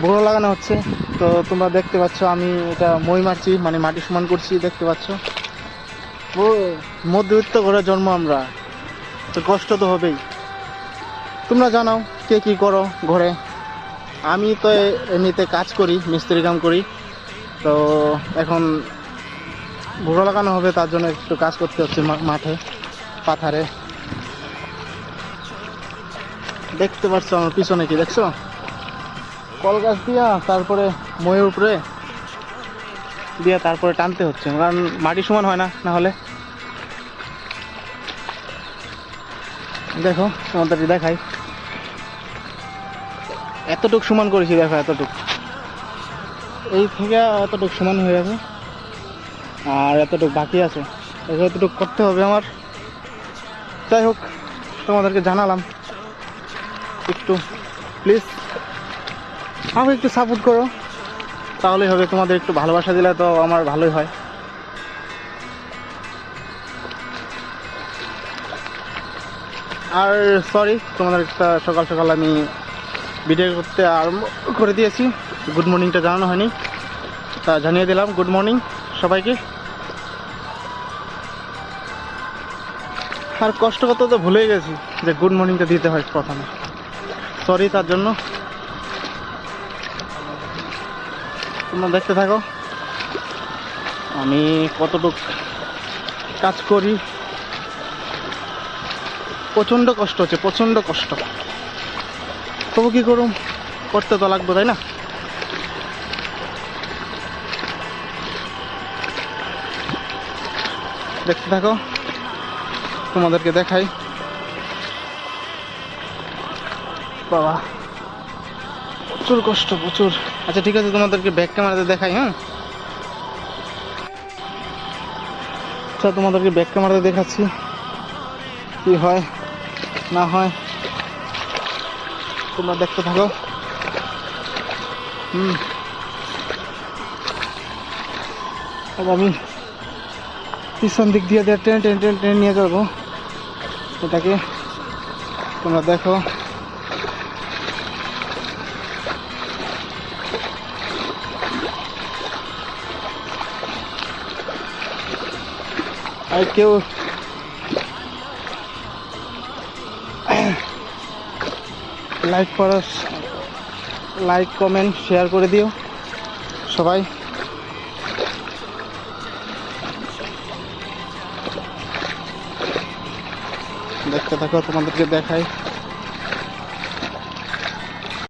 বোরো লাগানো হচ্ছে। তো তোমরা দেখতে পাচ্ছ আমি এটা মই মারছি, মানে মাটি সমান করছি, দেখতে পাচ্ছ। ও মধ্যবিত্ত ঘরে জন্ম আমরা, তো কষ্ট তো হবেই। তোমরা জানাও কে কী করো ঘরে। আমি তো এমনিতে কাজ করি, মিস্ত্রি কাম করি। তো এখন বোরো লাগানো হবে, তার জন্য একটু কাজ করতে হচ্ছে মাঠে পাথারে। দেখতে পাচ্ছ আমার পিছনে, কি দেখছো? কল গাছ দিয়া তারপরে ময়ের উপরে দিয়ে তারপরে টানতে হচ্ছে, কারণ মাটি সমান হয় না না হলে। দেখো তোমাদের দেখাই, এতটুক সমান করেছি, দেখো এতটুক, এই থেকে এতটুক সমান হয়ে গেছে, আর এতটুক বাকি আছে। এতটুক করতে হবে আমার। যাই হোক, তোমাদেরকে জানালাম। একটু প্লিজ আমাকে একটু সাপোর্ট করো, তাহলেই হবে। তোমাদের একটু ভালোবাসা দিলে তো আমার ভালোই হয়। আর সরি, তোমাদের একটা সকাল সকাল আমি ভিডিও করতে আরম্ভ করে দিয়েছি। গুড মর্নিংটা জানানো হয়নি, তা জানিয়ে দিলাম। গুড মর্নিং সবাইকে। আর কষ্ট করতে তো ভুলেই গেছি যে গুড মর্নিংটা দিতে হয় প্রথমে। সরি তার জন্য। তোমরা দেখতে থাকো আমি কতটুক কাজ করি। প্রচণ্ড কষ্ট হচ্ছে, প্রচণ্ড কষ্ট, তবু কী করুম, করতে তো লাগবে, তাই না? দেখতে থাকো, তোমাদেরকে দেখাই। বাবা প্রচুর কষ্ট, প্রচুর। আচ্ছা ঠিক আছে, তোমাদেরকে ব্যাক ক্যামেরাতে দেখাই। হ্যাঁ আচ্ছা, তোমাদেরকে ব্যাক ক্যামেরাতে দেখাচ্ছি কি হয় না হয়, তোমরা দেখতে থাকো। আমি পিছন দিক দিয়ে টেনে টেনে টেনে টেনে নিয়ে যাবো এটাকে, তোমরা দেখো। আর কেউ লাইক কমেন্ট শেয়ার করে দিও সবাই। দেখতে থাকো, তোমাদেরকে দেখাই।